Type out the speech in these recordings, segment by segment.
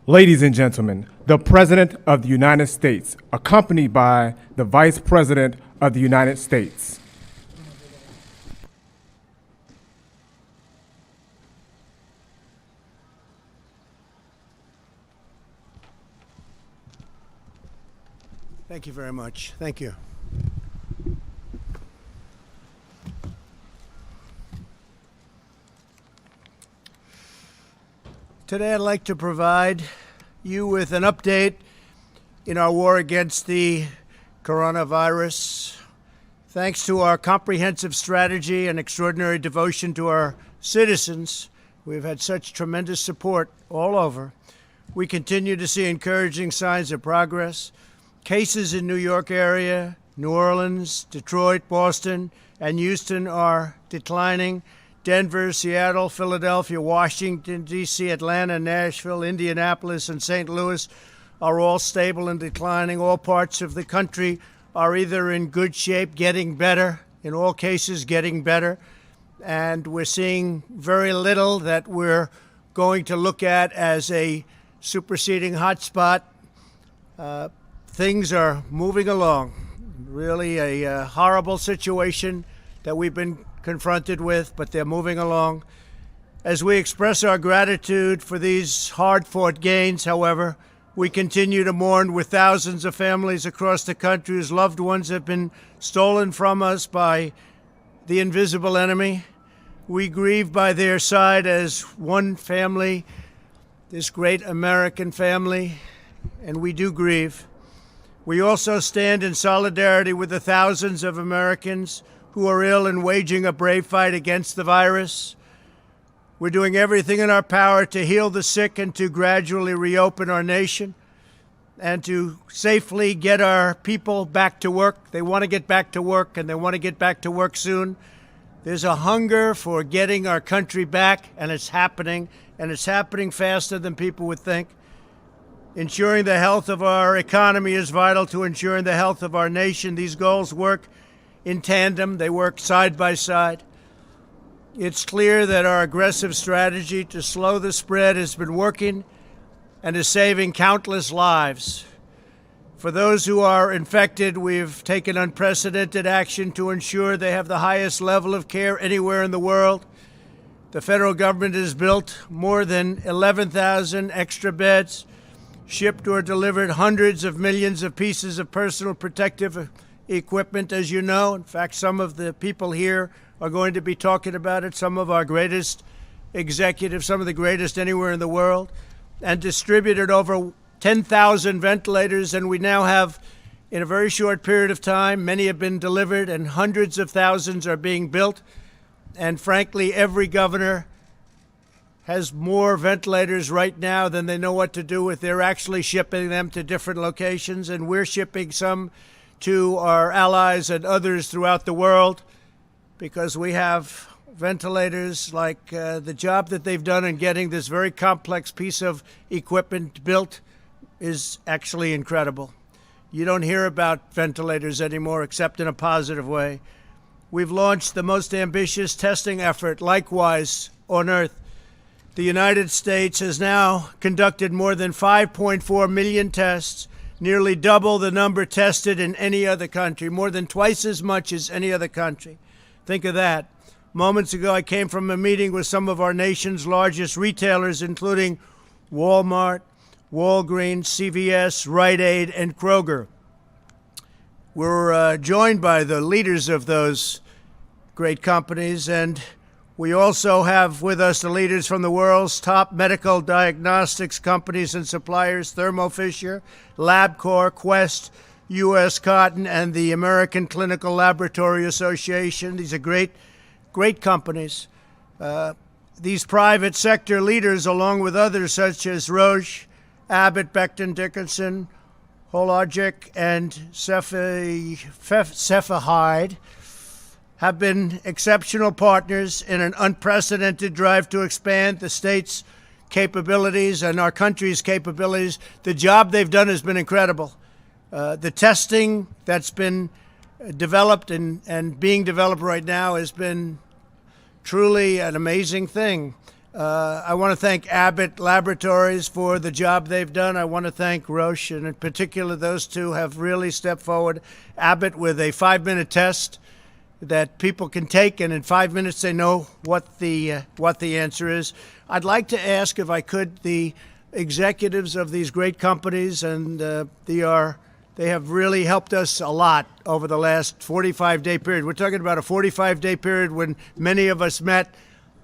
Ladies and gentlemen, the President of the United States, accompanied by the Vice President of the United States. Thank you very much. Thank you. Today I'd like to provide you with an update in our war against the coronavirus. Thanks to our comprehensive strategy and extraordinary devotion to our citizens, we've had such tremendous support all over. We continue to see encouraging signs of progress. Cases in New York area, New Orleans, Detroit, Boston, and Houston are declining. Denver, Seattle, Philadelphia, Washington, D.C., Atlanta, Nashville, Indianapolis, and St. Louis are all stable and declining. All parts of the country are either in good shape, getting better, in all cases getting better, and we're seeing very little that we're going to look at as a superseding hotspot. Things are moving along. Really a horrible situation that we've been confronted with, but they're moving along. As we express our gratitude for these hard-fought gains, however, we continue to mourn with thousands of families across the country whose loved ones have been stolen from us by the invisible enemy. We grieve by their side as one family, this great American family, and we do grieve. We also stand in solidarity with the thousands of Americans who are ill and waging a brave fight against the virus. We're doing everything in our power to heal the sick and to gradually reopen our nation and to safely get our people back to work. They want to get back to work, and they want to get back to work soon. There's a hunger for getting our country back, and it's happening faster than people would think. Ensuring the health of our economy is vital to ensuring the health of our nation. These goals work in tandem. They work side by side. It's clear that our aggressive strategy to slow the spread has been working and is saving countless lives. For those who are infected, we've taken unprecedented action to ensure they have the highest level of care anywhere in the world. The federal government has built more than 11,000 extra beds, shipped or delivered hundreds of millions of pieces of personal protective equipment, as you know. In fact, some of the people here are going to be talking about it, some of our greatest executives, some of the greatest anywhere in the world, and distributed over 10,000 ventilators. And we now have, in a very short period of time, many have been delivered and hundreds of thousands are being built. And frankly, every governor has more ventilators right now than they know what to do with. They're actually shipping them to different locations, and we're shipping some to our allies and others throughout the world because we have ventilators. Like the job that they've done in getting this very complex piece of equipment built is actually incredible. You don't hear about ventilators anymore except in a positive way. We've launched the most ambitious testing effort, likewise, on Earth. The United States has now conducted more than 5.4 million tests, nearly double the number tested in any other country, more than twice as much as any other country. Think of that. Moments ago, I came from a meeting with some of our nation's largest retailers, including Walmart, Walgreens, CVS, Rite Aid, and Kroger. We're joined by the leaders of those great companies, and we also have with us the leaders from the world's top medical diagnostics companies and suppliers, Thermo Fisher, LabCorp, Quest, U.S. Cotton, and the American Clinical Laboratory Association. These are great companies. These private sector leaders, along with others such as Roche, Abbott, Becton Dickinson, Hologic, and Cepheid, have been exceptional partners in an unprecedented drive to expand the state's capabilities and our country's capabilities. The job they've done has been incredible. The testing that's been developed and being developed right now has been truly an amazing thing. I want to thank Abbott Laboratories for the job they've done. I want to thank Roche, and in particular, those two have really stepped forward. Abbott with a 5-minute test that people can take, and in 5 minutes they know what the answer is. I'd like to ask, if I could, the executives of these great companies, and they have really helped us a lot over the last 45-day period. We're talking about a 45-day period when many of us met.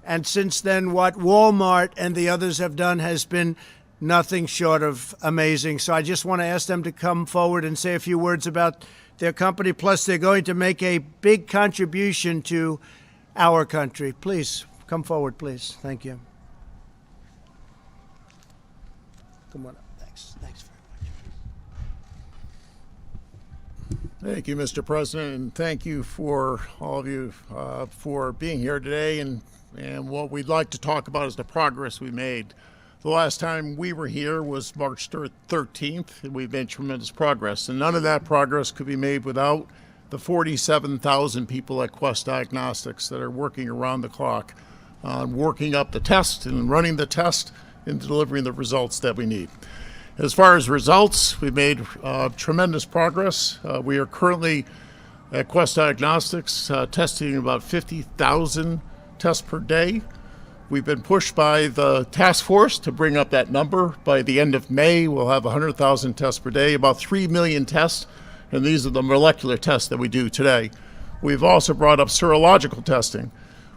And since then, what Walmart and the others have done has been nothing short of amazing. So I just want to ask them to come forward and say a few words about their company. Plus, they're going to make a big contribution to our country. Please, come forward, please. Thank you. Come on up. Thanks. Thanks very much. Thank you, Mr. President, and thank you for all of you for being here today. And what we'd like to talk about is the progress we made. The last time we were here was March 13th, and we've made tremendous progress. And none of that progress could be made without the 47,000 people at Quest Diagnostics that are working around the clock on working up the test and running the test and delivering the results that we need. As far as results, we've made tremendous progress. We are currently at Quest Diagnostics testing about 50,000 tests per day. We've been pushed by the task force to bring up that number. By the end of May, we'll have 100,000 tests per day, about 3 million tests, and these are the molecular tests that we do today. We've also brought up serological testing.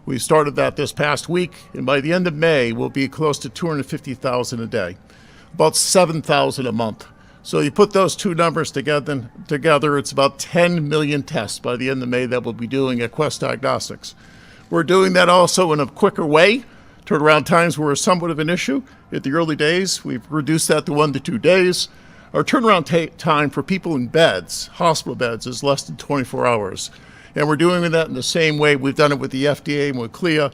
We started that this past week, and by the end of May, we'll be close to 250,000 a day, about 7,000 a month. So you put those two numbers together, it's about 10 million tests by the end of May that we'll be doing at Quest Diagnostics. We're doing that also in a quicker way. Turnaround times were somewhat of an issue at the early days. We've reduced that to 1 to 2 days. Our turnaround time for people in beds, hospital beds, is less than 24 hours. And we're doing that in the same way we've done it with the FDA and with CLIA,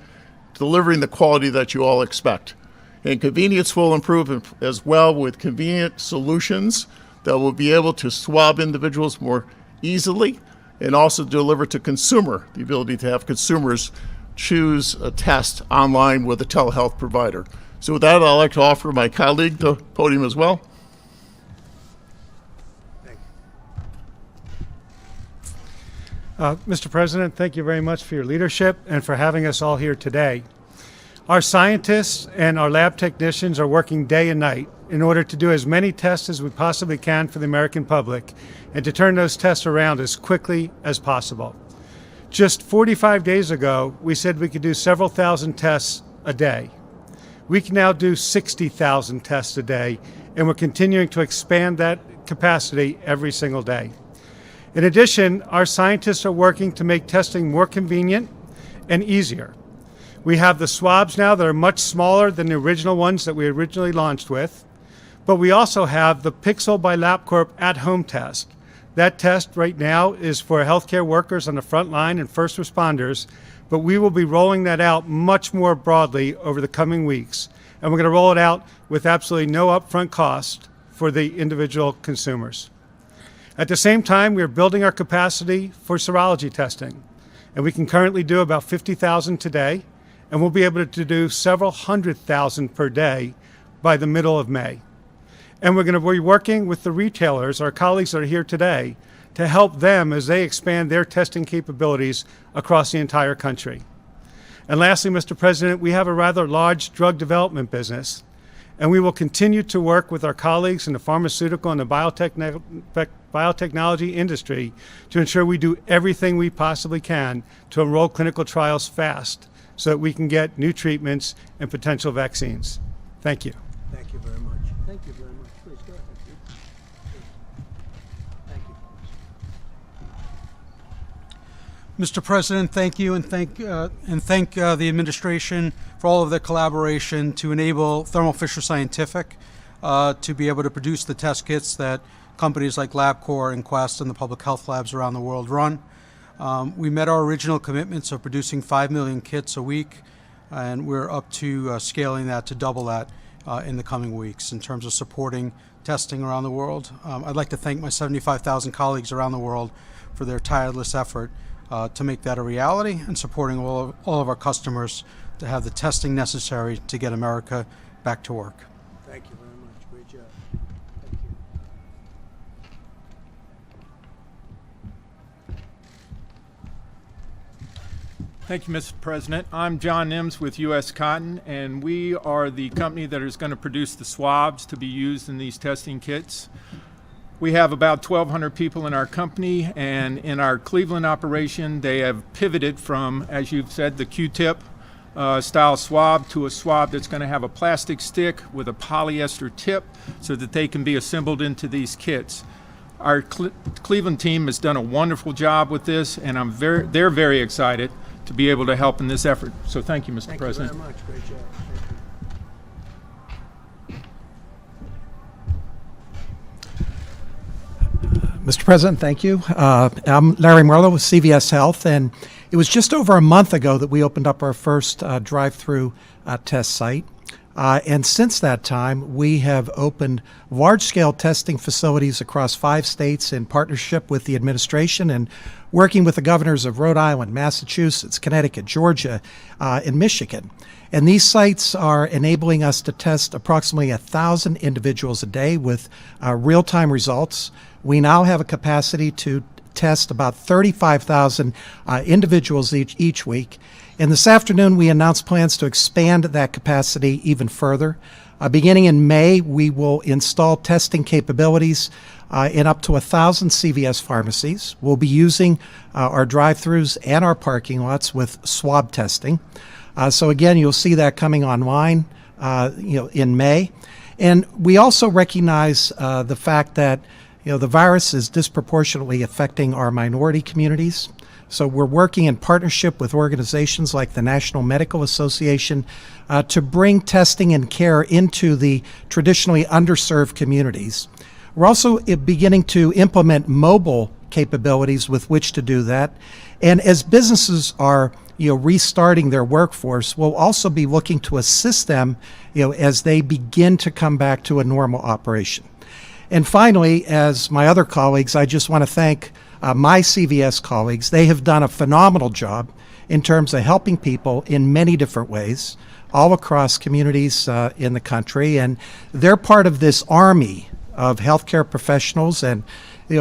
delivering the quality that you all expect. And convenience will improve as well with convenient solutions that will be able to swab individuals more easily and also deliver to consumer, the ability to have consumers choose a test online with a telehealth provider. So with that, I'd like to offer my colleague the podium as well. Mr. President, thank you very much for your leadership and for having us all here today. Our scientists and our lab technicians are working day and night in order to do as many tests as we possibly can for the American public and to turn those tests around as quickly as possible. Just 45 days ago, we said we could do several thousand tests a day. We can now do 60,000 tests a day, and we're continuing to expand that capacity every single day. In addition, our scientists are working to make testing more convenient and easier. We have the swabs now that are much smaller than the original ones that we originally launched with, but we also have the Pixel by LabCorp at-home test. That test right now is for healthcare workers on the front line and first responders, but we will be rolling that out much more broadly over the coming weeks. And we're going to roll it out with absolutely no upfront cost for the individual consumers. At the same time, we are building our capacity for serology testing. And we can currently do about 50,000 today, and we'll be able to do several 100,000 per day by the middle of May. And we're going to be working with the retailers, our colleagues that are here today, to help them as they expand their testing capabilities across the entire country. And lastly, Mr. President, we have a rather large drug development business, and we will continue to work with our colleagues in the pharmaceutical and the biotechnology industry to ensure we do everything we possibly can to enroll clinical trials fast so that we can get new treatments and potential vaccines. Thank you. Thank you very much. Thank you very much. Please go ahead. Thank you. Mr. President, thank you, and thank the administration for all of their collaboration to enable Thermo Fisher Scientific to be able to produce the test kits that companies like LabCorp and Quest and the public health labs around the world run. We met our original commitments of producing 5 million kits a week, and we're up to scaling that to double that in the coming weeks in terms of supporting testing around the world. I'd like to thank my 75,000 colleagues around the world for their tireless effort to make that a reality and supporting all of our customers to have the testing necessary to get America back to work. Thank you very much. Great job. Thank you, Mr. President. I'm John Nims with U.S. Cotton, and we are the company that is going to produce the swabs to be used in these testing kits. We have about 1,200 people in our company, and in our Cleveland operation, they have pivoted from, as you've said, the Q-tip style swab to a swab that's going to have a plastic stick with a polyester tip so that they can be assembled into these kits. Our Cleveland team has done a wonderful job with this, and they're very excited to be able to help in this effort. So thank you, Mr. President. Thank you very much. Great job. Mr. President, thank you. I'm Larry Merlo with CVS Health, and it was just over a month ago that we opened up our first drive-through test site. And since that time, we have opened large-scale testing facilities across 5 states in partnership with the administration and working with the governors of Rhode Island, Massachusetts, Connecticut, Georgia, and Michigan. And these sites are enabling us to test approximately 1,000 individuals a day with real-time results. We now have a capacity to test about 35,000 individuals each week. And this afternoon, we announced plans to expand that capacity even further. Beginning in May, we will install testing capabilities in up to 1,000 CVS pharmacies. We'll be using our drive-thrus and our parking lots with swab testing. So again, you'll see that coming online in May. And we also recognize the fact that the virus is disproportionately affecting our minority communities. So we're working in partnership with organizations like the National Medical Association to bring testing and care into the traditionally underserved communities. We're also beginning to implement mobile capabilities with which to do that. And as businesses are restarting their workforce, we'll also be looking to assist them as they begin to come back to a normal operation. And finally, as my other colleagues, I just want to thank my CVS colleagues. They have done a phenomenal job in terms of helping people in many different ways all across communities in the country. And they're part of this army of healthcare professionals and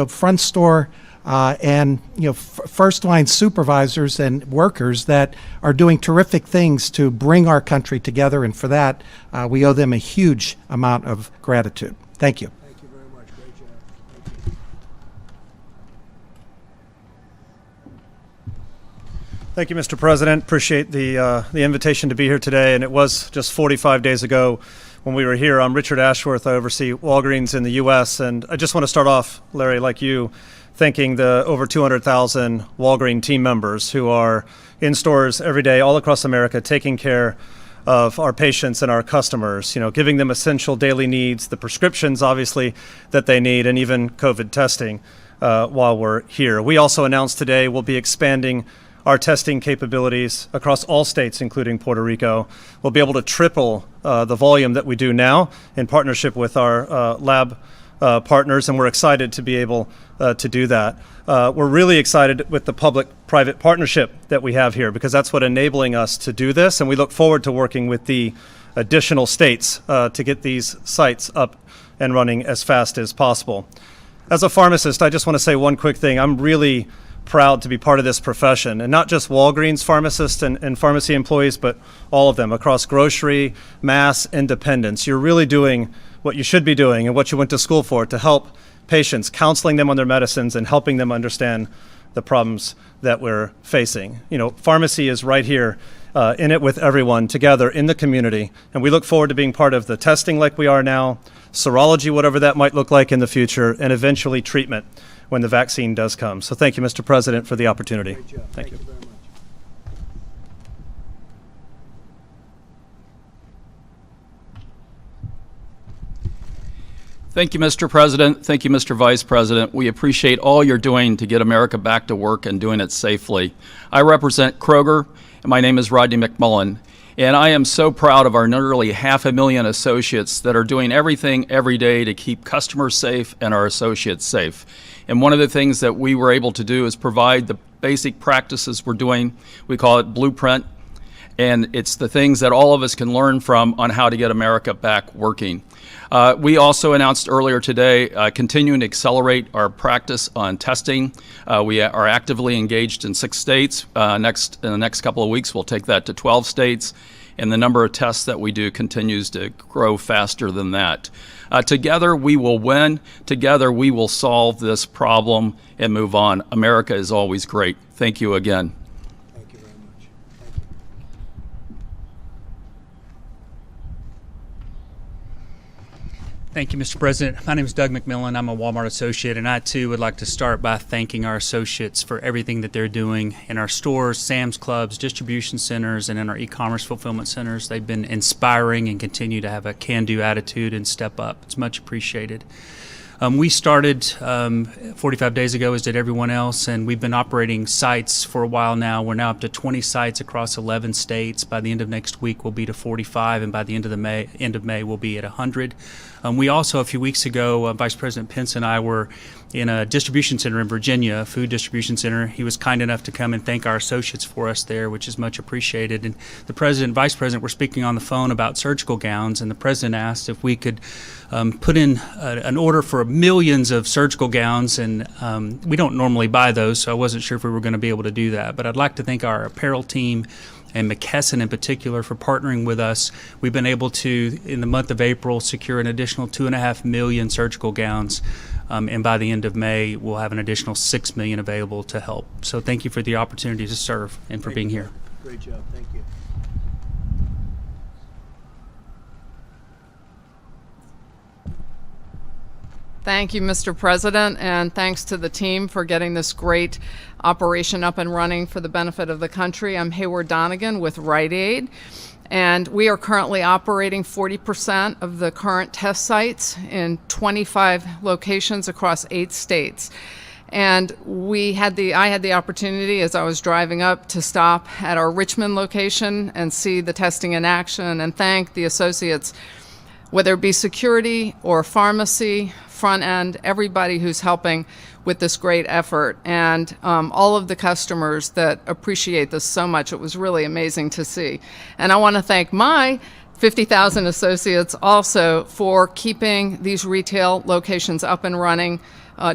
front store and first line supervisors and workers that are doing terrific things to bring our country together. And for that, we owe them a huge amount of gratitude. Thank you. Thank you very much. Great job. Thank you. Thank you, Mr. President. Appreciate the invitation to be here today. And it was just 45 days ago when we were here. I'm Richard Ashworth. I oversee Walgreens in the U.S. And I just want to start off, Larry, like you, thanking the over 200,000 Walgreens team members who are in stores every day all across America taking care of our patients and our customers, giving them essential daily needs, the prescriptions, obviously, that they need, and even COVID testing while we're here. We also announced today we'll be expanding our testing capabilities across all states, including Puerto Rico. We'll be able to triple the volume that we do now in partnership with our lab partners, and we're excited to be able to do that. We're really excited with the public-private partnership that we have here because that's what's enabling us to do this, and we look forward to working with the additional states to get these sites up and running as fast as possible. As a pharmacist, I just want to say one quick thing. I'm really proud to be part of this profession, and not just Walgreens pharmacists and pharmacy employees, but all of them across grocery, mass, independents. You're really doing what you should be doing and what you went to school for, to help patients, counseling them on their medicines and helping them understand the problems that we're facing. Pharmacy is right here in it with everyone together in the community, and we look forward to being part of the testing like we are now, serology, whatever that might look like in the future, and eventually treatment when the vaccine does come. So thank you, Mr. President, for the opportunity. Great job. Thank you. Very much. Thank you, Mr. President. Thank you, Mr. Vice President. We appreciate all you're doing to get America back to work and doing it safely. I represent Kroger, and my name is Rodney McMullen. And I am so proud of our nearly 500,000 associates that are doing everything every day to keep customers safe and our associates safe. And one of the things that we were able to do is provide the basic practices we're doing. We call it Blueprint. And it's the things that all of us can learn from on how to get America back working. We also announced earlier today continuing to accelerate our practice on testing. We are actively engaged in 6 states. In the next couple of weeks, we'll take that to 12 states. And the number of tests that we do continues to grow faster than that. Together, we will win. Together, we will solve this problem and move on. America is always great. Thank you again. Thank you very much. Thank you, Mr. President. My name is Doug McMillan. I'm a Walmart associate, and I too would like to start by thanking our associates for everything that they're doing in our stores, Sam's Clubs, distribution centers, and in our e-commerce fulfillment centers. They've been inspiring and continue to have a can-do attitude and step up. It's much appreciated. We started 45 days ago, as did everyone else, and we've been operating sites for a while now. We're now up to 20 sites across 11 states. By the end of next week, we'll be to 45, and by the end of May, we'll be at 100. We also, a few weeks ago, Vice President Pence and I were in a distribution center in Virginia, a food distribution center. He was kind enough to come and thank our associates for us there, which is much appreciated. And the President and Vice President were speaking on the phone about surgical gowns, and the President asked if we could put in an order for millions of surgical gowns, and we don't normally buy those, so I wasn't sure if we were going to be able to do that. But I'd like to thank our apparel team and McKesson in particular for partnering with us. We've been able to, in the month of April, secure an additional 2.5 million surgical gowns, and by the end of May, we'll have an additional 6 million available to help. So thank you for the opportunity to serve and for being here. Great job. Thank you. Thank you, Mr. President, and thanks to the team for getting this great operation up and running for the benefit of the country. I'm Hayward Donegan with Rite Aid, and we are currently operating 40% of the current test sites in 25 locations across 8 states. And I had the opportunity, as I was driving up, to stop at our Richmond location and see the testing in action and thank the associates, whether it be security or pharmacy, front end, everybody who's helping with this great effort, and all of the customers that appreciate this so much. It was really amazing to see. And I want to thank my 50,000 associates also for keeping these retail locations up and running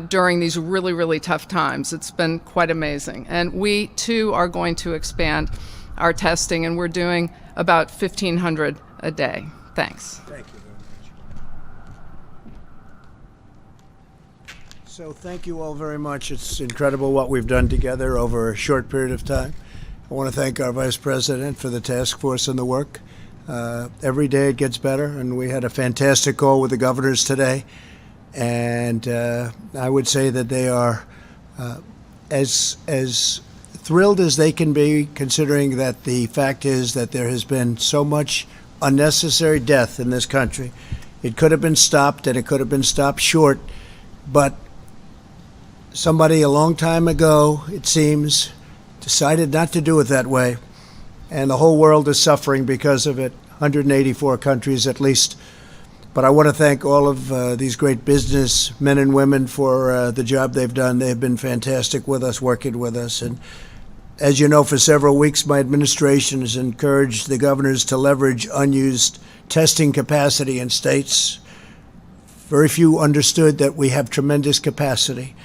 during these really, really tough times. It's been quite amazing. And we, too, are going to expand our testing, and we're doing about 1,500 a day. Thanks. Thank you very much. So thank you all very much. It's incredible what we've done together over a short period of time. I want to thank our Vice President for the task force and the work. Every day it gets better, and we had a fantastic call with the governors today. And I would say that they are as thrilled as they can be, considering that the fact is that there has been so much unnecessary death in this country. It could have been stopped, and it could have been stopped short, but somebody a long time ago, it seems, decided not to do it that way, and the whole world is suffering because of it, 184 countries at least. But I want to thank all of these great business men and women for the job they've done. They've been fantastic with us, working with us. And as you know, for several weeks, my administration has encouraged the governors to leverage unused testing capacity in states. Very few understood that we have tremendous capacity.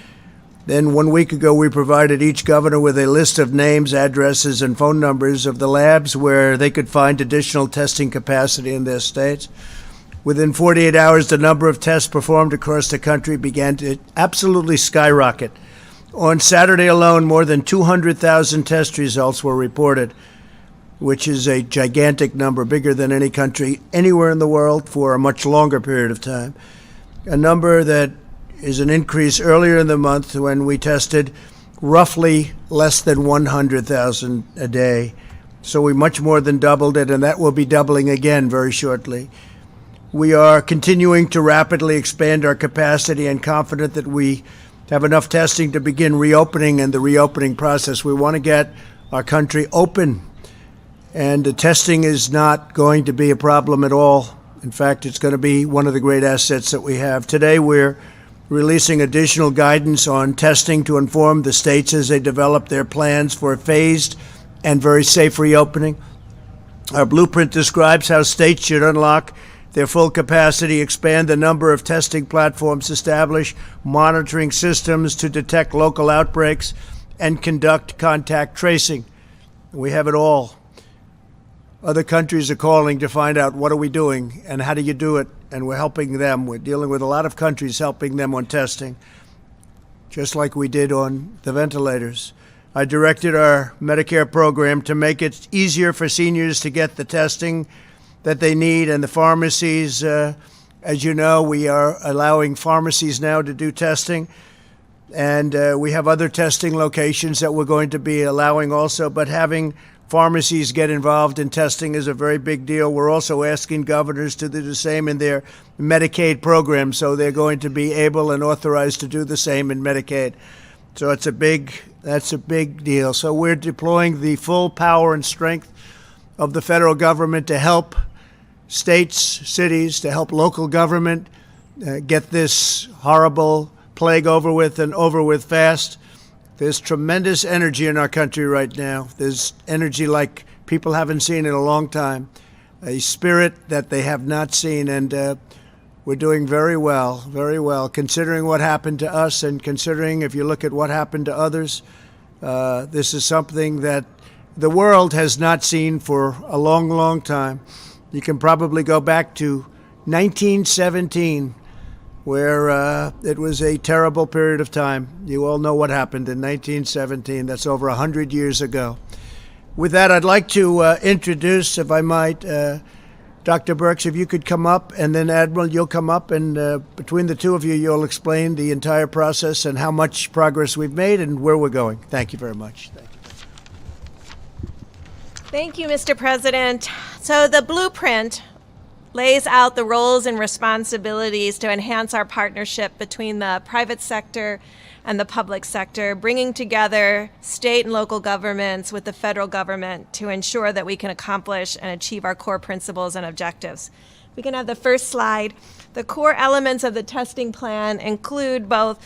Then 1 week ago, we provided each governor with a list of names, addresses, and phone numbers of the labs where they could find additional testing capacity in their states. Within 48 hours, the number of tests performed across the country began to absolutely skyrocket. On Saturday alone, more than 200,000 test results were reported, which is a gigantic number, bigger than any country anywhere in the world for a much longer period of time. A number that is an increase earlier in the month when we tested roughly less than 100,000 a day. So we much more than doubled it, and that will be doubling again very shortly. We are continuing to rapidly expand our capacity and confident that we have enough testing to begin reopening and the reopening process. We want to get our country open, and the testing is not going to be a problem at all. In fact, it's going to be one of the great assets that we have. Today, we're releasing additional guidance on testing to inform the states as they develop their plans for a phased and very safe reopening. Our blueprint describes how states should unlock their full capacity, expand the number of testing platforms, establish monitoring systems to detect local outbreaks, and conduct contact tracing. We have it all. Other countries are calling to find out what are we doing and how do you do it, and we're helping them. We're dealing with a lot of countries, helping them on testing, just like we did on the ventilators. I directed our Medicare program to make it easier for seniors to get the testing that they need, and the pharmacies, as you know, we are allowing pharmacies now to do testing, and we have other testing locations that we're going to be allowing also, but having pharmacies get involved in testing is a very big deal. We're also asking governors to do the same in their Medicaid program, so they're going to be able and authorized to do the same in Medicaid. So that's a big deal. So we're deploying the full power and strength of the federal government to help states, cities, to help local government get this horrible plague over with, and over with fast. There's tremendous energy in our country right now. There's energy like people haven't seen in a long time, a spirit that they have not seen, and we're doing very well, considering what happened to us, and considering if you look at what happened to others. This is something that the world has not seen for a long, long time. You can probably go back to 1917, where it was a terrible period of time. You all know what happened in 1917. That's over 100 years ago. With that, I'd like to introduce, if I might, Dr. Birx, if you could come up, and then Admiral, you'll come up, and between the two of you, you'll explain the entire process and how much progress we've made and where we're going. Thank you very much. Thank you. Thank you, Mr. President. So the blueprint lays out the roles and responsibilities to enhance our partnership between the private sector and the public sector, bringing together state and local governments with the federal government to ensure that we can accomplish and achieve our core principles and objectives. We can have the first slide. The core elements of the testing plan include both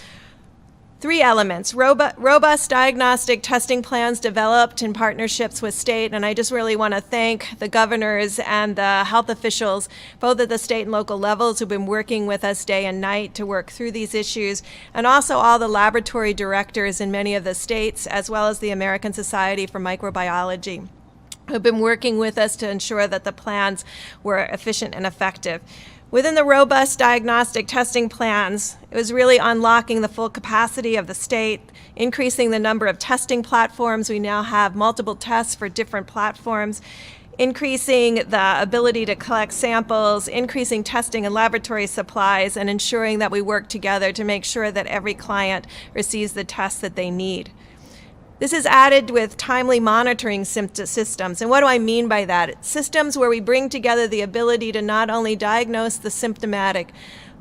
three elements: robust diagnostic testing plans developed in partnerships with state, and I just really want to thank the governors and the health officials, both at the state and local levels, who've been working with us day and night to work through these issues, and also all the laboratory directors in many of the states, as well as the American Society for Microbiology, who've been working with us to ensure that the plans were efficient and effective. Within the robust diagnostic testing plans, it was really unlocking the full capacity of the state, increasing the number of testing platforms. We now have multiple tests for different platforms, increasing the ability to collect samples, increasing testing and laboratory supplies, and ensuring that we work together to make sure that every client receives the tests that they need. This is added with timely monitoring systems. And what do I mean by that? It's systems where we bring together the ability to not only diagnose the symptomatic,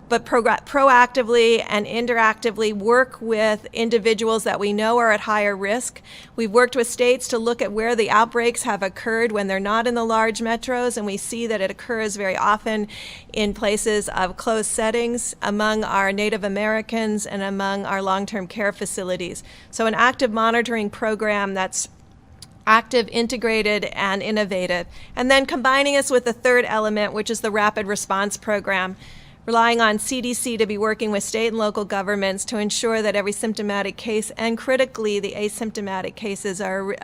but proactively and interactively work with individuals that we know are at higher risk. We've worked with states to look at where the outbreaks have occurred when they're not in the large metros, and we see that it occurs very often in places of closed settings among our Native Americans and among our long-term care facilities. So an active monitoring program that's active, integrated, and innovative. And then combining us with the third element, which is the rapid response program, relying on CDC to be working with state and local governments to ensure that every symptomatic case, and critically the asymptomatic cases, are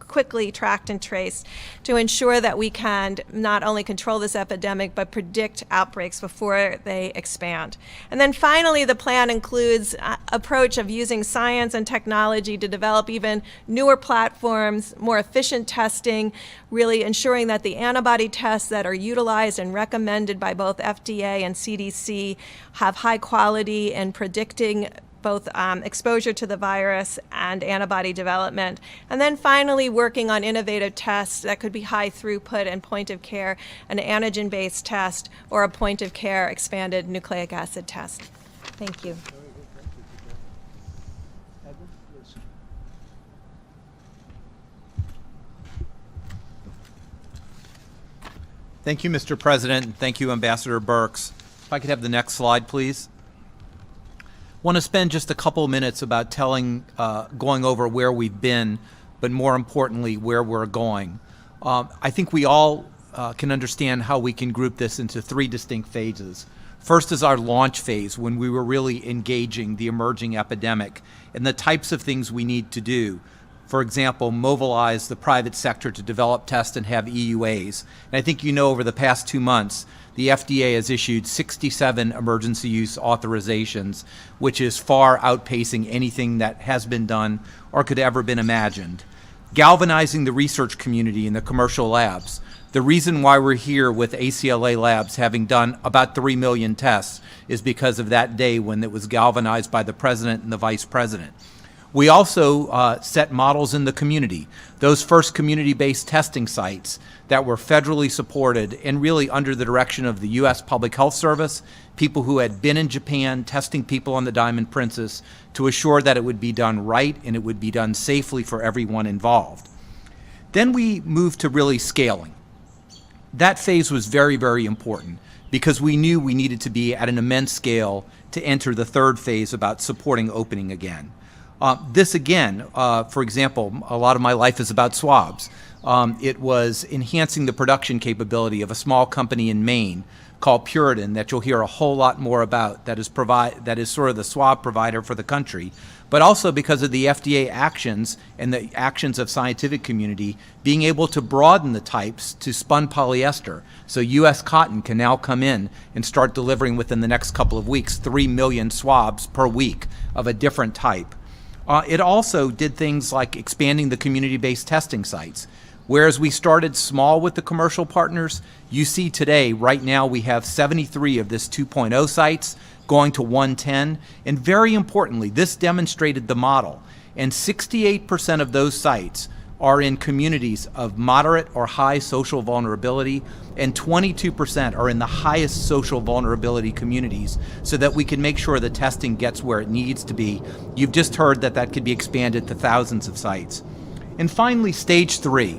quickly tracked and traced to ensure that we can not only control this epidemic, but predict outbreaks before they expand. And then finally, the plan includes an approach of using science and technology to develop even newer platforms, more efficient testing, really ensuring that the antibody tests that are utilized and recommended by both FDA and CDC have high quality in predicting both exposure to the virus and antibody development. And then finally, working on innovative tests that could be high throughput and point of care, an antigen-based test, or a point of care expanded nucleic acid test. Thank you. Thank you, Mr. President, and thank you, Ambassador Birx. If I could have the next slide, please. Want to spend just a couple minutes about going over where we've been, but more importantly, where we're going. I think we all can understand how we can group this into 3 distinct phases. First is our launch phase, when we were really engaging the emerging epidemic and the types of things we need to do. For example, mobilize the private sector to develop, test, and have EUAs. And I think you know over the past 2 months, the FDA has issued 67 emergency use authorizations, which is far outpacing anything that has been done or could ever been imagined. Galvanizing the research community in the commercial labs. The reason why we're here with ACLA Labs having done about 3 million tests is because of that day when it was galvanized by the President and the Vice President. We also set models in the community. Those first community-based testing sites that were federally supported and really under the direction of the U.S. Public Health Service, people who had been in Japan testing people on the Diamond Princess to assure that it would be done right and it would be done safely for everyone involved. Then we moved to really scaling. That phase was very, very important because we knew we needed to be at an immense scale to enter the 3rd phase about supporting opening again. This again, for example, a lot of my life is about swabs. It was enhancing the production capability of a small company in Maine called Puritan that you'll hear a whole lot more about, that is sort of the swab provider for the country, but also because of the FDA actions and the actions of scientific community being able to broaden the types to spun polyester. So U.S. Cotton can now come in and start delivering within the next couple of weeks 3 million swabs per week of a different type. It also did things like expanding the community-based testing sites. Whereas we started small with the commercial partners, you see today, right now, we have 73 of this 2.0 sites going to 110. And very importantly, this demonstrated the model. And 68% of those sites are in communities of moderate or high social vulnerability, and 22% are in the highest social vulnerability communities, so that we can make sure the testing gets where it needs to be. You've just heard that that could be expanded to thousands of sites. And finally, stage 3,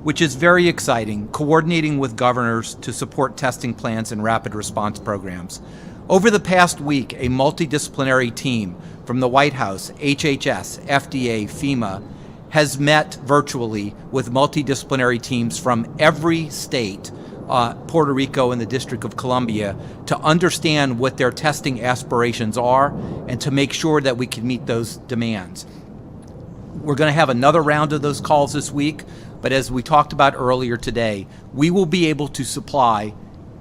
which is very exciting, coordinating with governors to support testing plans and rapid response programs. Over the past week, a multidisciplinary team from the White House, HHS, FDA, FEMA, has met virtually with multidisciplinary teams from every state, Puerto Rico and the District of Columbia, to understand what their testing aspirations are and to make sure that we can meet those demands. We're going to have another round of those calls this week, but as we talked about earlier today, we will be able to supply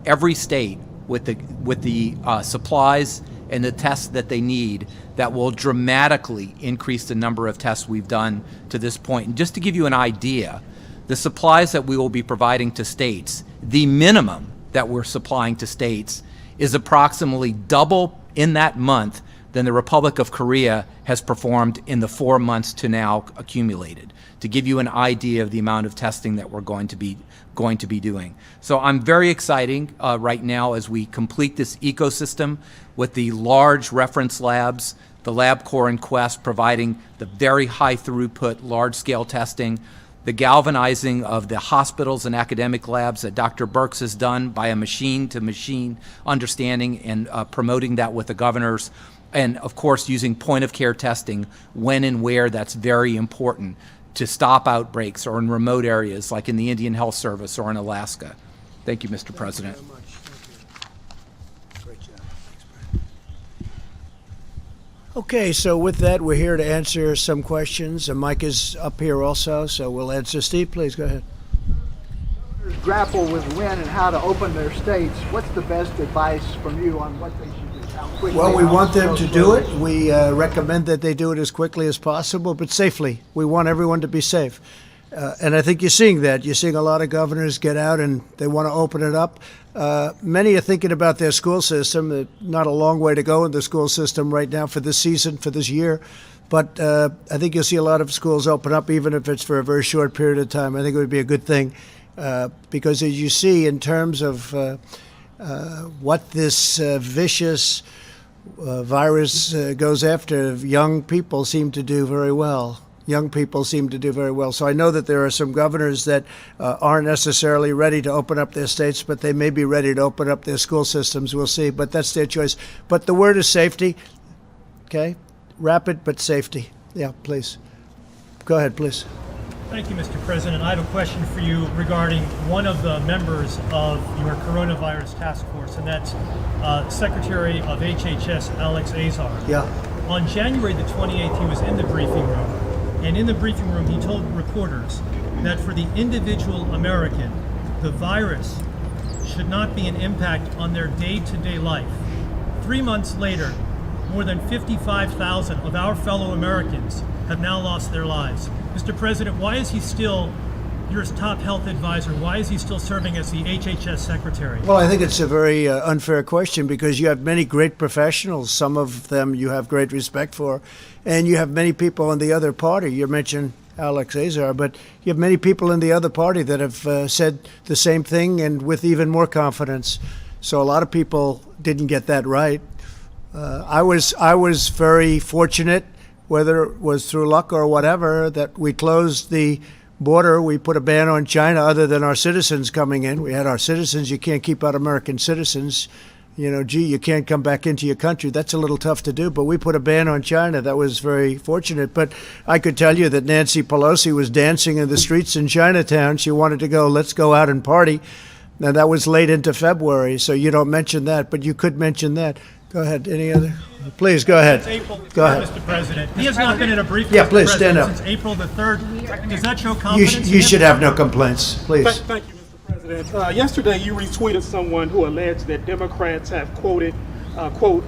every state with the supplies and the tests that they need that will dramatically increase the number of tests we've done to this point. And just to give you an idea, the supplies that we will be providing to states, the minimum that we're supplying to states is approximately double in that month than the Republic of Korea has performed in the 4 months to now accumulated, to give you an idea of the amount of testing that we're going to be doing. So I'm very excited right now as we complete this ecosystem with the large reference labs, the LabCorp and Quest providing the very high throughput, large-scale testing, the galvanizing of the hospitals and academic labs that Dr. Birx has done by a machine-to-machine understanding and promoting that with the governors, and of course using point-of-care testing when and where that's very important to stop outbreaks or in remote areas like in the Indian Health Service or in Alaska. Thank you, Mr. President. Thank you very much. Thank you. Great job. Thanks, Brad. Okay, so with that, we're here to answer some questions. And Mike is up here also, so we'll answer. Steve, please go ahead. Grapple with when and how to open their states. What's the best advice from you on what they should do? How quickly? Well, we want them to do it. We recommend that they do it as quickly as possible, but safely. We want everyone to be safe. And I think you're seeing that. You're seeing a lot of governors get out and they want to open it up. Many are thinking about their school system. Not a long way to go in the school system right now for this season, for this year. But I think you'll see a lot of schools open up, even if it's for a very short period of time. I think it would be a good thing because as you see in terms of what this vicious virus goes after, young people seem to do very well. Young people seem to do very well. So I know that there are some governors that aren't necessarily ready to open up their states, but they may be ready to open up their school systems. We'll see, but that's their choice. But the word is safety, okay? Rapid, but safety. Yeah, please. Go ahead, please. Thank you, Mr. President. I have a question for you regarding one of the members of your coronavirus task force, and that's Secretary of HHS Alex Azar. Yeah. On January the 28th, he was in the briefing room, and in the briefing room, he told reporters that for the individual American, the virus should not be an impact on their day-to-day life. 3 months later, more than 55,000 of our fellow Americans have now lost their lives. Mr. President, why is he still your top health advisor? Why is he still serving as the HHS secretary? Well, I think it's a very unfair question because you have many great professionals. Some of them you have great respect for, and you have many people in the other party. You mentioned Alex Azar, but you have many people in the other party that have said the same thing and with even more confidence. So a lot of people didn't get that right. I was very fortunate, whether it was through luck or whatever, that we closed the border. We put a ban on China other than our citizens coming in. We had our citizens. You can't keep out American citizens. You know, gee, you can't come back into your country. That's a little tough to do, but we put a ban on China. That was very fortunate. But I could tell you that Nancy Pelosi was dancing in the streets in Chinatown. She wanted to go, let's go out and party. Now, that was late into February, so you don't mention that, but you could mention that. Go ahead. Any other? Please, go ahead. Go ahead. Mr. President. He has not been in a briefing Yeah, please, stand up. since April the 3rd. Does that show confidence? You should have no complaints, please. Thank you, Mr. President. Yesterday, you retweeted someone who alleged that Democrats have quote,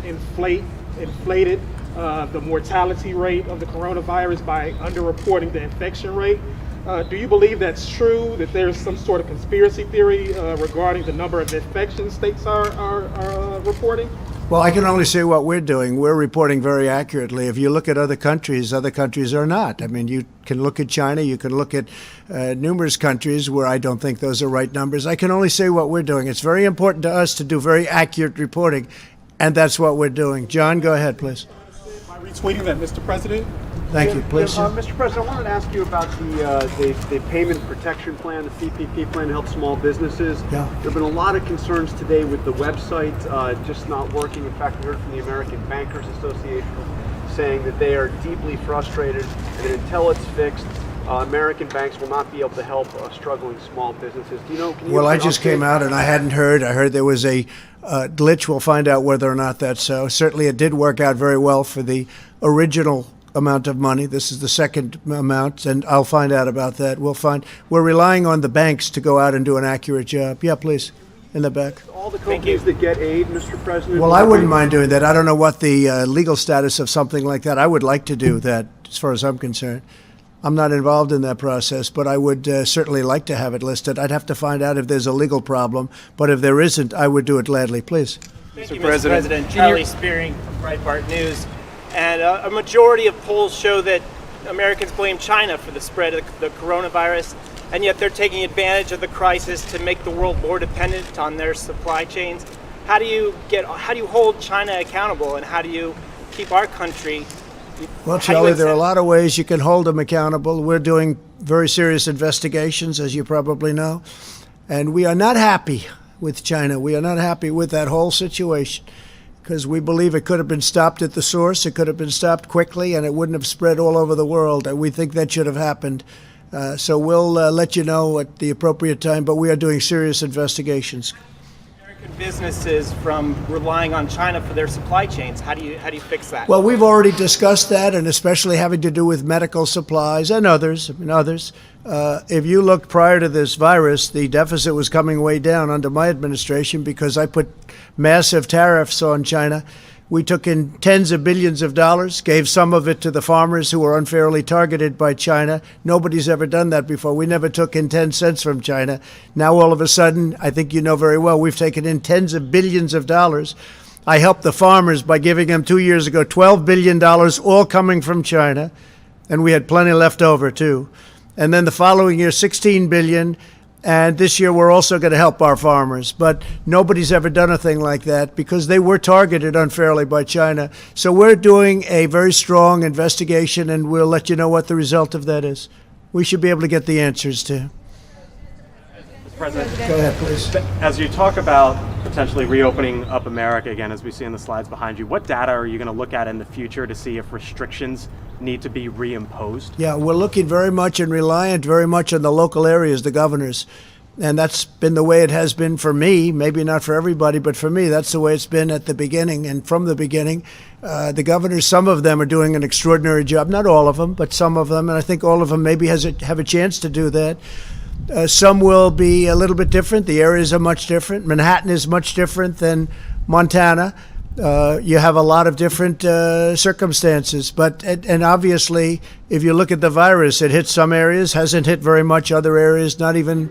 inflated the mortality rate of the coronavirus by underreporting the infection rate. Do you believe that's true, that there's some sort of conspiracy theory regarding the number of infections states are reporting? Well, I can only say what we're doing. We're reporting very accurately. If you look at other countries are not. I mean, you can look at China, you can look at numerous countries where I don't think those are right numbers. I can only say what we're doing. It's very important to us to do very accurate reporting, and that's what we're doing. John, go ahead, please. By retweeting that, Mr. President? Thank you. Please. Mr. President, I wanted to ask you about the payment protection plan, the CPP plan to help small businesses. Yeah. There have been a lot of concerns today with the website just not working. In fact, we heard from the American Bankers Association saying that they are deeply frustrated and that until it's fixed, American banks will not be able to help struggling small businesses. Do you know? Well, I just came out and I hadn't heard. I heard there was a glitch. We'll find out whether or not that's so. Certainly, it did work out very well for the original amount of money. This is the second amount, and I'll find out about that. We're relying on the banks to go out and do an accurate job. Yeah, please, in the back. All the companies that get aid, Mr. President. Well, I wouldn't mind doing that. I don't know what the legal status of something like that. I would like to do that, as far as I'm concerned. I'm not involved in that process, but I would certainly like to have it listed. I'd have to find out if there's a legal problem, but if there isn't, I would do it gladly. Please. Thank you, Mr. President. Charlie Spearing from Breitbart News. And a majority of polls show that Americans blame China for the spread of the coronavirus, and yet they're taking advantage of the crisis to make the world more dependent on their supply chains. How do you hold China accountable, and how do you keep our country? Well, Charlie, there are a lot of ways you can hold them accountable. We're doing very serious investigations, as you probably know, and we are not happy with China. We are not happy with that whole situation, because we believe it could have been stopped at the source. It could have been stopped quickly, and it wouldn't have spread all over the world. And we think that should have happened. So we'll let you know at the appropriate time, but we are doing serious investigations. American businesses from relying on China for their supply chains. How do you fix that? Well, we've already discussed that, and especially having to do with medical supplies and others. If you looked prior to this virus, the deficit was coming way down under my administration because I put massive tariffs on China. We took in tens of billions of dollars, gave some of it to the farmers who were unfairly targeted by China. Nobody's ever done that before. We never took in 10 cents from China. Now, all of a sudden, I think you know very well, we've taken in tens of billions of dollars. I helped the farmers by giving them 2 years ago $12 billion, all coming from China, and we had plenty left over, too. And then the following year, $16 billion. And this year, we're also going to help our farmers. But nobody's ever done a thing like that because they were targeted unfairly by China. So we're doing a very strong investigation, and we'll let you know what the result of that is. We should be able to get the answers to. Mr. President, go ahead, please. As you talk about potentially reopening up America again, as we see in the slides behind you, what data are you going to look at in the future to see if restrictions need to be reimposed? Yeah, we're looking very much and reliant very much on the local areas, the governors. And that's been the way it has been for me, maybe not for everybody, but for me, that's the way it's been at the beginning. And from the beginning, the governors, some of them are doing an extraordinary job. Not all of them, but some of them. And I think all of them maybe have a chance to do that. Some will be a little bit different. The areas are much different. Manhattan is much different than Montana. You have a lot of different circumstances. And obviously, if you look at the virus, it hit some areas, hasn't hit very much other areas, not even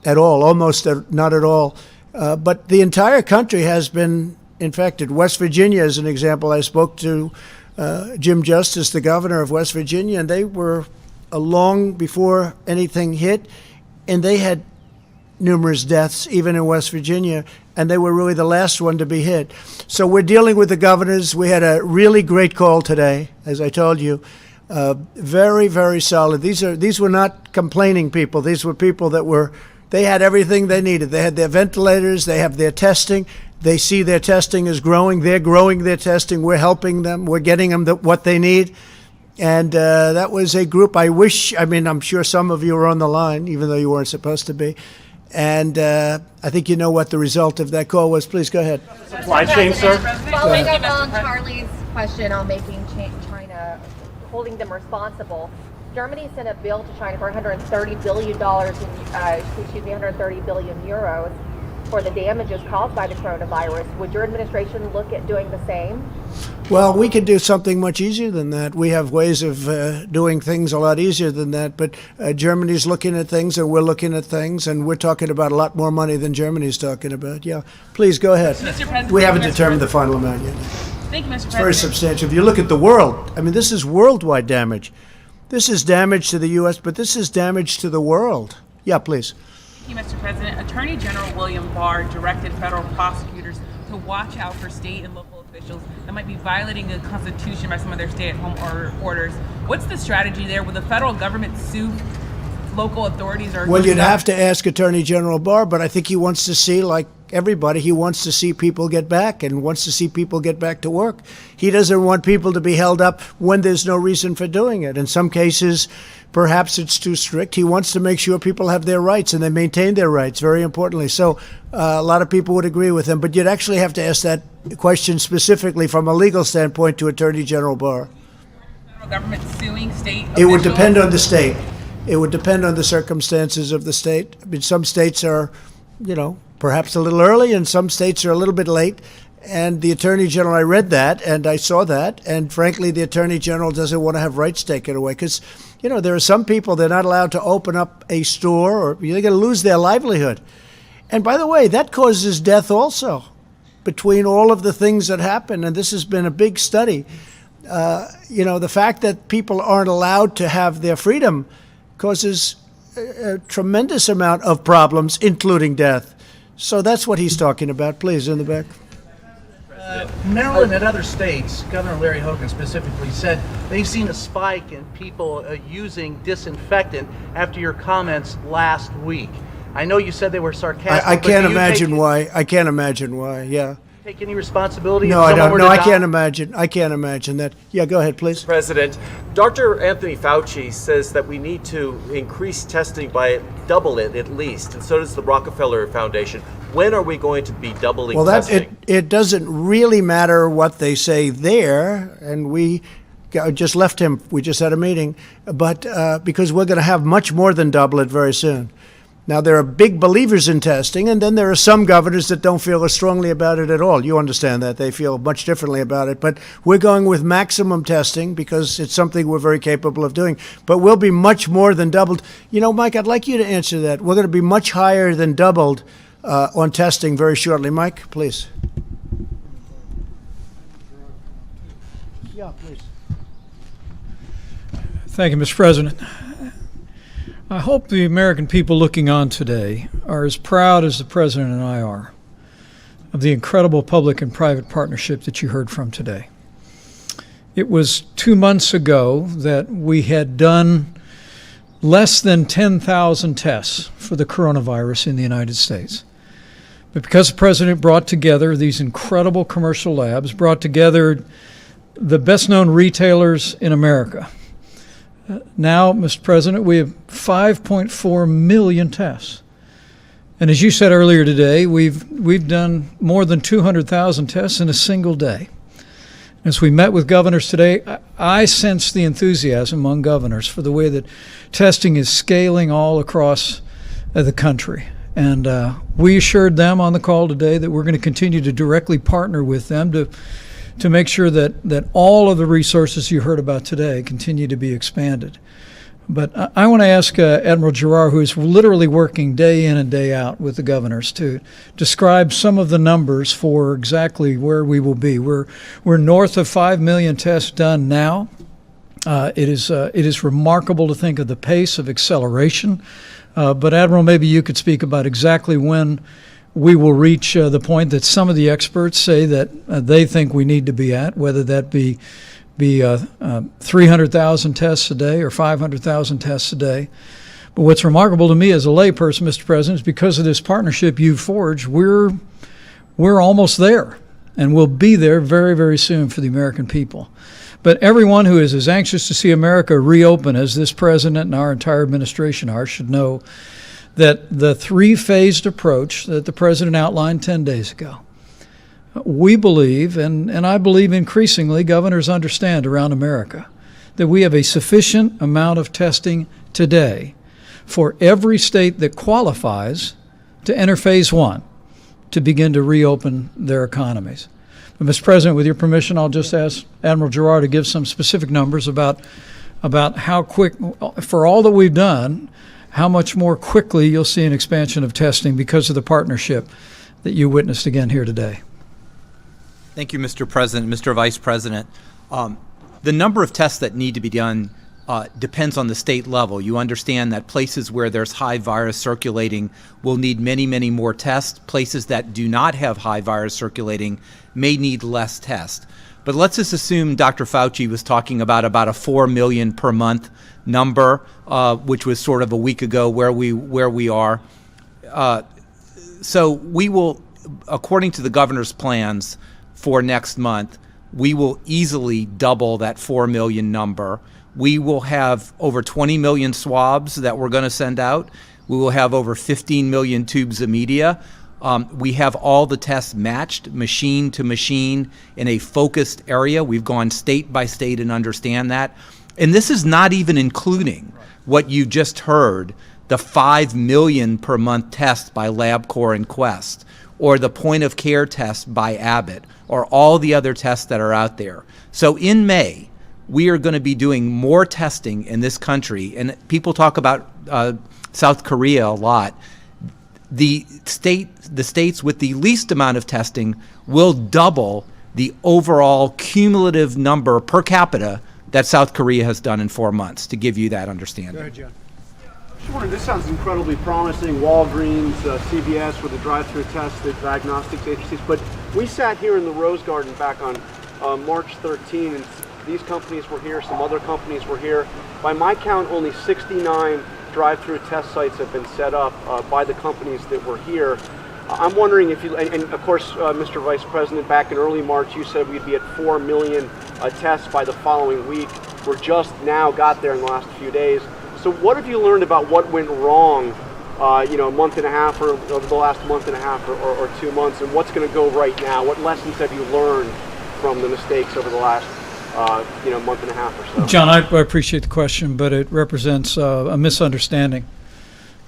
at all, almost not at all. But the entire country has been infected. West Virginia is an example. I spoke to Jim Justice, the governor of West Virginia, and they were long before anything hit, and they had numerous deaths, even in West Virginia, and they were really the last one to be hit. So we're dealing with the governors. We had a really great call today, as I told you. Very, very solid. These were not complaining people. These were people that they had everything they needed. They had their ventilators, they have their testing. They see their testing is growing. They're growing their testing. We're helping them. We're getting them what they need. And that was a group I'm sure some of you were on the line, even though you weren't supposed to be. And I think you know what the result of that call was. Please go ahead. Supply chain, sir. Following up on Charlie's question on making China, holding them responsible, Germany sent a bill to China for $130 billion, 130 billion euros for the damages caused by the coronavirus. Would your administration look at doing the same? Well, we could do something much easier than that. We have ways of doing things a lot easier than that. But Germany's looking at things, and we're looking at things, and we're talking about a lot more money than Germany's talking about. Yeah, please go ahead. Mr. President, we haven't determined the final amount yet. Thank you, Mr. President. It's very substantial. If you look at the world, this is worldwide damage. This is damage to the U.S., but this is damage to the world. Yeah, please. Thank you, Mr. President. Attorney General William Barr directed federal prosecutors to watch out for state and local officials that might be violating the Constitution by some of their stay-at-home orders. What's the strategy there? Will the federal government sue local authorities? Well, you'd have to ask Attorney General Barr, but I think he wants to see, like everybody, he wants to see people get back and wants to see people get back to work. He doesn't want people to be held up when there's no reason for doing it. In some cases, perhaps it's too strict. He wants to make sure people have their rights and they maintain their rights, very importantly. So a lot of people would agree with him, but you'd actually have to ask that question specifically from a legal standpoint to Attorney General Barr. Federal government suing state It would depend on the state. It would depend on the circumstances of the state. Some states are, perhaps a little early, and some states are a little bit late. And the Attorney General, I read that, and I saw that, and frankly, the Attorney General doesn't want to have rights taken away because, there are some people, they're not allowed to open up a store, or they're going to lose their livelihood. And by the way, that causes death also between all of the things that happen, and this has been a big study. The fact that people aren't allowed to have their freedom causes a tremendous amount of problems, including death. So that's what he's talking about. Please, in the back. Maryland and other states, Governor Larry Hogan specifically said they've seen a spike in people using disinfectant after your comments last week. I know you said they were sarcastic. I can't imagine why. I can't imagine why. Yeah. Take any responsibility? No, I don't. No, I can't imagine. I can't imagine that. Yeah, go ahead, please. President, Dr. Anthony Fauci says that we need to increase testing by double it at least, and so does the Rockefeller Foundation. When are we going to be doubling testing? It doesn't really matter what they say there, and we just left him. We just had a meeting, but because we're going to have much more than double it very soon. Now, there are big believers in testing, and then there are some governors that don't feel as strongly about it at all. You understand that. They feel much differently about it. But we're going with maximum testing because it's something we're very capable of doing. But we'll be much more than doubled. Mike, I'd like you to answer that. We're going to be much higher than doubled on testing very shortly. Mike, please. Yeah, please. Thank you, Mr. President. I hope the American people looking on today are as proud as the President and I are of the incredible public and private partnership that you heard from today. It was 2 months ago that we had done less than 10,000 tests for the coronavirus in the United States. But because the President brought together these incredible commercial labs, brought together the best known retailers in America. Now, Mr. President, we have 5.4 million tests. And as you said earlier today, we've done more than 200,000 tests in a single day. As we met with governors today, I sense the enthusiasm among governors for the way that testing is scaling all across the country. And we assured them on the call today that we're going to continue to directly partner with them to make sure that all of the resources you heard about today continue to be expanded. But I want to ask Admiral Giroir, who is literally working day in and day out with the governors, to describe some of the numbers for exactly where we will be. We're north of 5 million tests done now. It is remarkable to think of the pace of acceleration. But Admiral, maybe you could speak about exactly when we will reach the point that some of the experts say that they think we need to be at, whether that be 300,000 tests a day or 500,000 tests a day. But what's remarkable to me as a layperson, Mr. President, is because of this partnership you've forged, we're almost there, and we'll be there very, very soon for the American people. But everyone who is as anxious to see America reopen as this president and our entire administration are should know that the three-phased approach that the president outlined 10 days ago, we believe, and I believe increasingly governors understand around America, that we have a sufficient amount of testing today for every state that qualifies to enter phase one to begin to reopen their economies. But Mr. President, with your permission, I'll just ask Admiral Giroir to give some specific numbers about how quick, for all that we've done, how much more quickly you'll see an expansion of testing because of the partnership that you witnessed again here today. Thank you, Mr. President, Mr. Vice President. The number of tests that need to be done depends on the state level. You understand that places where there's high virus circulating will need many, many more tests. Places that do not have high virus circulating may need less tests. But let's just assume Dr. Fauci was talking about a 4 million per month number, which was sort of a week ago where we are. So we will, according to the governor's plans for next month, we will easily double that 4 million number. We will have over 20 million swabs that we're going to send out. We will have over 15 million tubes of media. We have all the tests matched, machine to machine, in a focused area. We've gone state by state and understand that. And this is not even including what you just heard, the 5 million per month tests by LabCorp and Quest, or the point of care test by Abbott, or all the other tests that are out there. So in May, we are going to be doing more testing in this country. And people talk about South Korea a lot. The states with the least amount of testing will double the overall cumulative number per capita that South Korea has done in 4 months, to give you that understanding. Go ahead, John. Sure, this sounds incredibly promising. Walgreens, CVS with the drive-through tests, the diagnostics agencies. But we sat here in the Rose Garden back on March 13, and these companies were here, some other companies were here. By my count, only 69 drive-through test sites have been set up by the companies that were here. I'm wondering if you, and of course, Mr. Vice President, back in early March, you said we'd be at 4 million tests by the following week. We're just now got there in the last few days. So what have you learned about what went wrong, a month and a half, or over the last month and a half, or 2 months, and what's going to go right now? What lessons have you learned from the mistakes over the last month and a half or so? John, I appreciate the question, but it represents a misunderstanding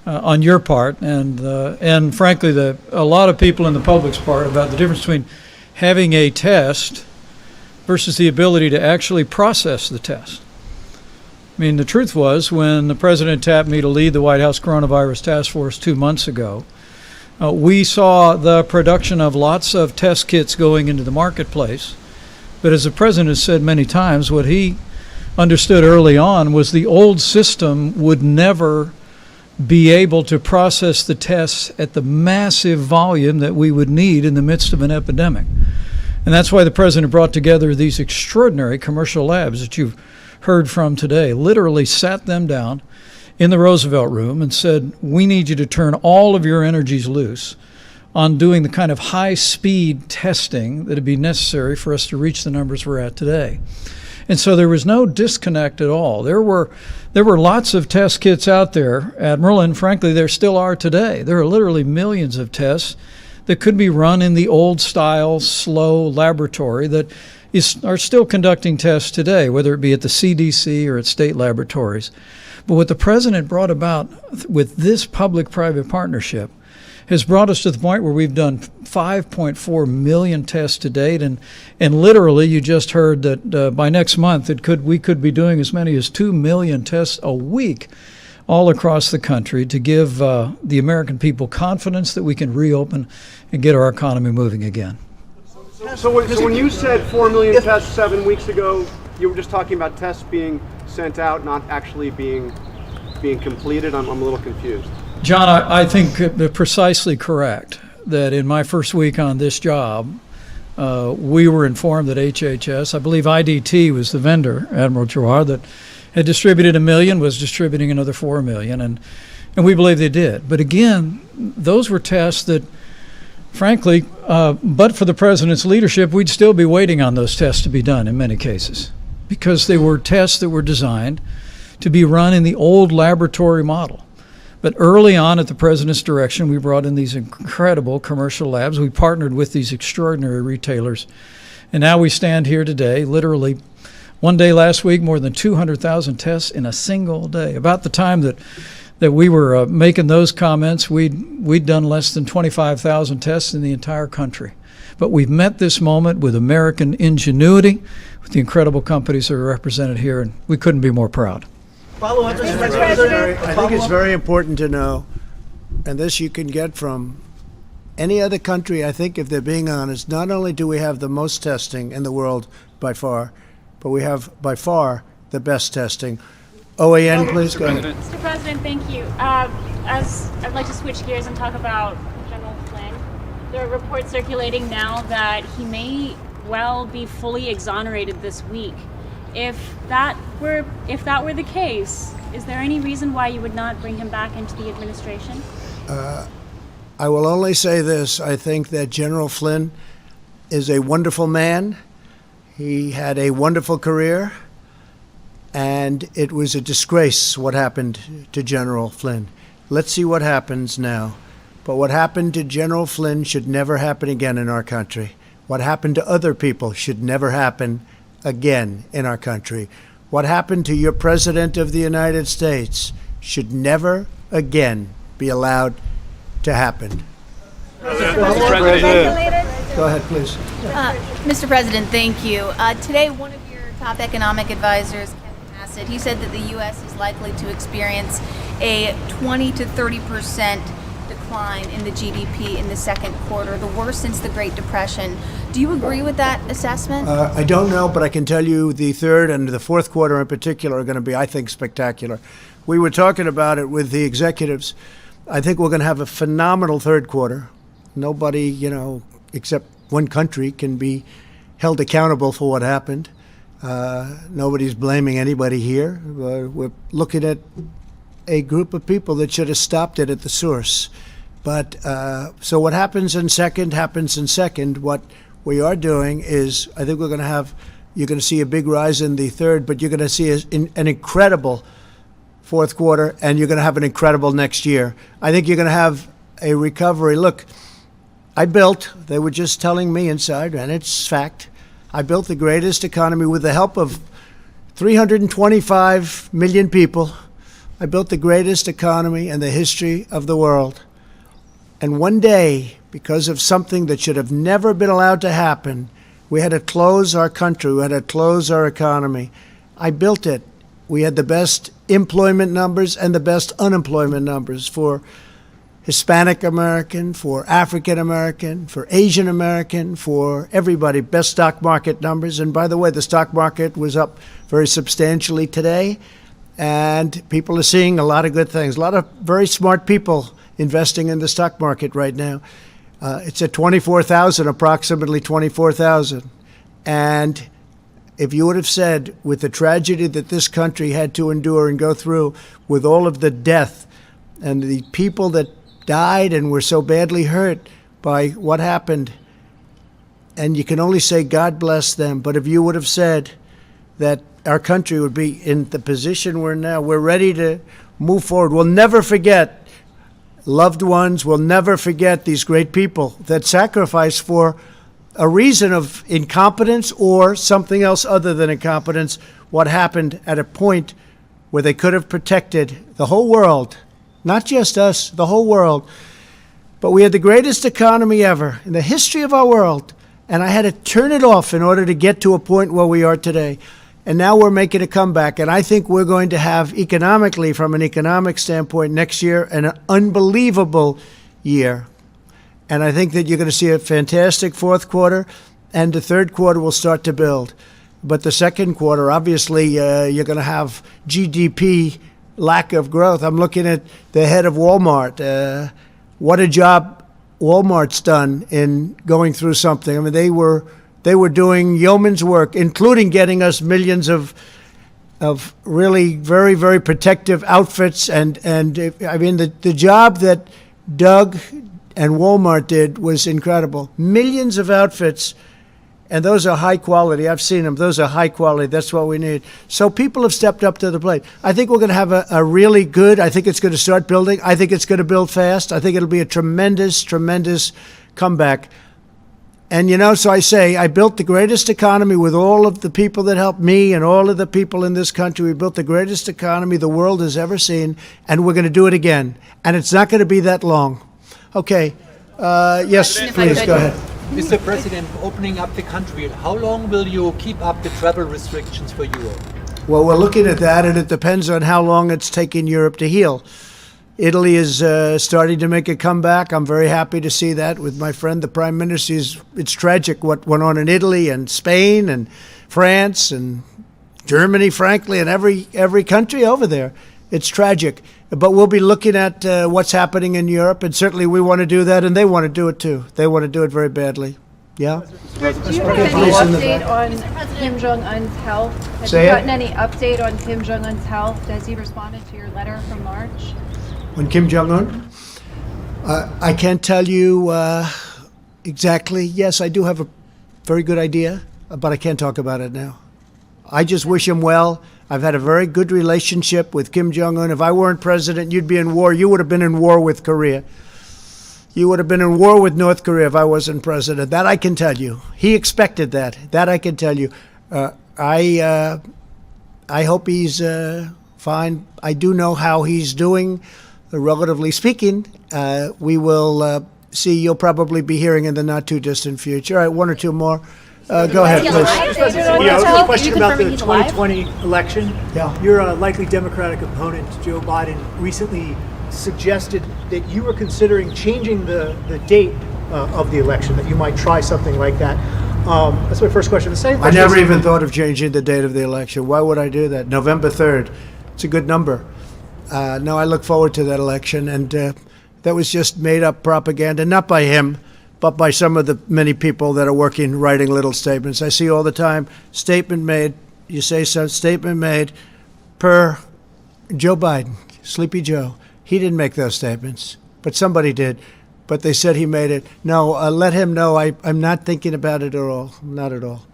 on your part, and frankly, a lot of people in the public's part, about the difference between having a test versus the ability to actually process the test. I mean, the truth was, when the president tapped me to lead the White House Coronavirus Task Force 2 months ago, we saw the production of lots of test kits going into the marketplace. But as the president has said many times, what he understood early on was the old system would never be able to process the tests at the massive volume that we would need in the midst of an epidemic. And that's why the president brought together these extraordinary commercial labs that you've heard from today, literally sat them down in the Roosevelt Room and said, we need you to turn all of your energies loose on doing the kind of high-speed testing that would be necessary for us to reach the numbers we're at today. And so there was no disconnect at all. There were lots of test kits out there, Admiral, and frankly, there still are today. There are literally millions of tests that could be run in the old-style, slow laboratory that are still conducting tests today, whether it be at the CDC or at state laboratories. But what the president brought about with this public-private partnership has brought us to the point where we've done 5.4 million tests to date, and literally, you just heard that by next month we could be doing as many as 2 million tests a week all across the country to give the American people confidence that we can reopen and get our economy moving again. So when you said 4 million tests 7 weeks ago, you were just talking about tests being sent out, not actually being completed? I'm a little confused. John, I think precisely correct that in my first week on this job, we were informed that HHS, I believe IDT was the vendor, Admiral Jawar, that had distributed 1 million, was distributing another 4 million, and we believe they did. But again, those were tests that, frankly, but for the president's leadership, we'd still be waiting on those tests to be done in many cases, because they were tests that were designed to be run in the old laboratory model. But early on, at the president's direction, we brought in these incredible commercial labs. We partnered with these extraordinary retailers. And now we stand here today, literally one day last week, more than 200,000 tests in a single day. About the time that we were making those comments, we'd done less than 25,000 tests in the entire country. But we've met this moment with American ingenuity, with the incredible companies that are represented here, and we couldn't be more proud. Follow up, Mr. President. I think it's very important to know, and this you can get from any other country, I think, if they're being honest. Not only do we have the most testing in the world by far, but we have by far the best testing. OAN, please go ahead. Mr. President, thank you. As I'd like to switch gears and talk about General Flynn. There are reports circulating now that he may well be fully exonerated this week. If that were the case, is there any reason why you would not bring him back into the administration? I will only say this. I think that General Flynn is a wonderful man. He had a wonderful career, and it was a disgrace what happened to General Flynn. Let's see what happens now. But what happened to General Flynn should never happen again in our country. What happened to other people should never happen again in our country. What happened to your President of the United States should never again be allowed to happen. Mr. President. Go ahead, please. Mr. President, thank you. Today, one of your top economic advisors, Kevin Hassett, he said that the U.S. is likely to experience a 20 to 30% decline in the GDP in the second quarter, the worst since the Great Depression. Do you agree with that assessment? I don't know, but I can tell you the third and the fourth quarter in particular are going to be, I think, spectacular. We were talking about it with the executives. I think we're going to have a phenomenal third quarter. Nobody, except one country can be held accountable for what happened. Nobody's blaming anybody here. We're looking at a group of people that should have stopped it at the source. But so what happens in second happens in second. What we are doing is, I think you're going to see a big rise in the third, but you're going to see an incredible fourth quarter, and you're going to have an incredible next year. I think you're going to have a recovery. Look, they were just telling me inside, and it's fact, I built the greatest economy with the help of 325 million people. I built the greatest economy in the history of the world. And one day, because of something that should have never been allowed to happen, we had to close our country, we had to close our economy. I built it. We had the best employment numbers and the best unemployment numbers for Hispanic American, for African American, for Asian American, for everybody. Best stock market numbers. And by the way, the stock market was up very substantially today. And people are seeing a lot of good things. A lot of very smart people investing in the stock market right now. It's at 24,000, approximately 24,000. And if you would have said, with the tragedy that this country had to endure and go through, with all of the death and the people that died and were so badly hurt, by what happened. And you can only say God bless them. But if you would have said that our country would be in the position we're now, we're ready to move forward. We'll never forget loved ones. We'll never forget these great people that sacrificed for a reason of incompetence or something else other than incompetence, what happened at a point where they could have protected the whole world, not just us, the whole world. But we had the greatest economy ever in the history of our world, and I had to turn it off in order to get to a point where we are today. And now we're making a comeback, and I think we're going to have economically, from an economic standpoint, next year an unbelievable year. And I think that you're going to see a fantastic fourth quarter, and the third quarter will start to build. But the second quarter, obviously, you're going to have GDP lack of growth. I'm looking at the head of Walmart. What a job Walmart's done in going through something. I mean, they were doing yeoman's work, including getting us millions of really very, very protective outfits. And I mean, the job that Doug and Walmart did was incredible. Millions of outfits, and those are high quality. I've seen them. Those are high quality. That's what we need. So people have stepped up to the plate. I think we're going to have a really good, I think it's going to start building. I think it's going to build fast. I think it'll be a tremendous, tremendous comeback. And, so I say, I built the greatest economy with all of the people that helped me and all of the people in this country. We built the greatest economy the world has ever seen, and we're going to do it again. And it's not going to be that long. Okay. Yes, please, go ahead. Mr. President, opening up the country, how long will you keep up the travel restrictions for Europe? Well, we're looking at that, and it depends on how long it's taking Europe to heal. Italy is starting to make a comeback. I'm very happy to see that with my friend, the Prime Minister. It's tragic what went on in Italy and Spain and France and Germany, frankly, and every country over there. It's tragic. But we'll be looking at what's happening in Europe, and certainly we want to do that, and they want to do it too. They want to do it very badly. Yeah? Do you have any update on Kim Jong-un's health? Have you gotten any update on Kim Jong-un's health? Has he responded to your letter from March? On Kim Jong-un? I can't tell you exactly. Yes, I do have a very good idea, but I can't talk about it now. I just wish him well. I've had a very good relationship with Kim Jong-un. If I weren't president, you'd be in war. You would have been in war with Korea. You would have been in war with North Korea if I wasn't president. That I can tell you. He expected that. That I can tell you. I hope he's fine. I do know how he's doing, relatively speaking. We will see. You'll probably be hearing in the not-too-distant future. All right, one or two more. Go ahead, please. A question about the 2020 election. Yeah. Your likely Democratic opponent, Joe Biden, recently suggested that you were considering changing the date of the election, that you might try something like that. That's my first question. The second question I never even thought of changing the date of the election. Why would I do that? November 3rd. It's a good number. No, I look forward to that election, and that was just made-up propaganda, not by him, but by some of the many people that are writing little statements. I see all the time, statement made, you say so, statement made per Joe Biden, Sleepy Joe. He didn't make those statements, but somebody did. But they said he made it. No, let him know I'm not thinking about it at all, not at all.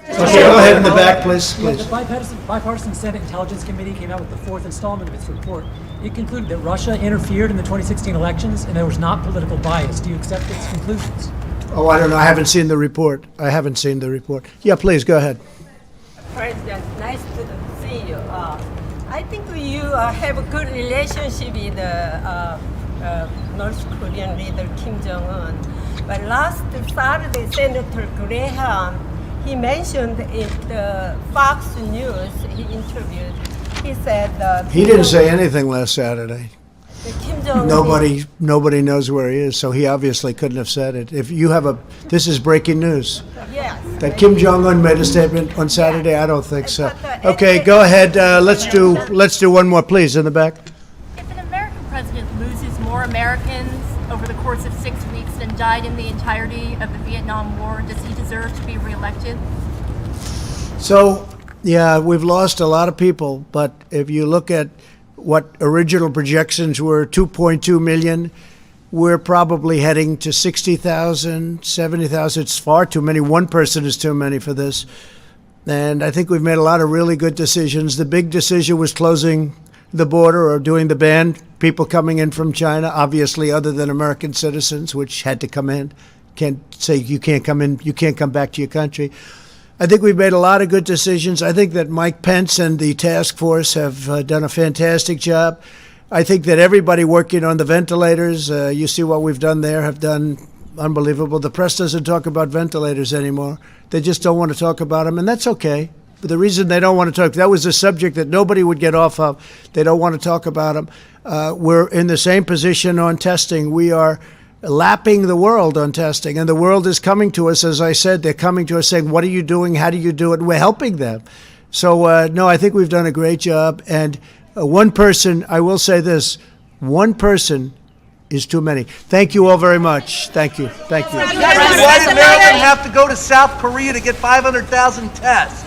Okay, go ahead in the back, please. The bipartisan Senate Intelligence Committee came out with the fourth installment of its report. It concluded that Russia interfered in the 2016 elections and there was not political bias. Do you accept its conclusions? Oh, I don't know. I haven't seen the report. Yeah, please, go ahead. President, nice to see you. I think you have a good relationship with North Korean leader Kim Jong-un. But last Saturday, Senator Graham, he mentioned in the Fox News he interviewed. He said he didn't say anything last Saturday. Kim Jong-un. Nobody knows where he is, so he obviously couldn't have said it. If you have this is breaking news. Yes. That Kim Jong-un made a statement on Saturday. I don't think so. Okay, go ahead. Let's do one more, please, in the back. If an American president loses more Americans over the course of 6 weeks than died in the entirety of the Vietnam War, does he deserve to be reelected? So, yeah, we've lost a lot of people, but if you look at what original projections were, 2.2 million, we're probably heading to 60,000, 70,000. It's far too many. One person is too many for this. And I think we've made a lot of really good decisions. The big decision was closing the border or doing the ban. People coming in from China, obviously other than American citizens, which had to come in. Can't say you can't come in, you can't come back to your country. I think we've made a lot of good decisions. I think that Mike Pence and the task force have done a fantastic job. I think that everybody working on the ventilators, you see what we've done there, have done unbelievable. The press doesn't talk about ventilators anymore. They just don't want to talk about them, and that's okay. But the reason they don't want to talk, that was a subject that nobody would get off of. They don't want to talk about them. We're in the same position on testing. We are lapping the world on testing, and the world is coming to us. As I said, they're coming to us saying, what are you doing? How do you do it? We're helping them. So, no, I think we've done a great job. And one person, I will say this, one person is too many. Thank you all very much. Thank you. Thank you. Why did Maryland have to go to South Korea to get 500,000 tests?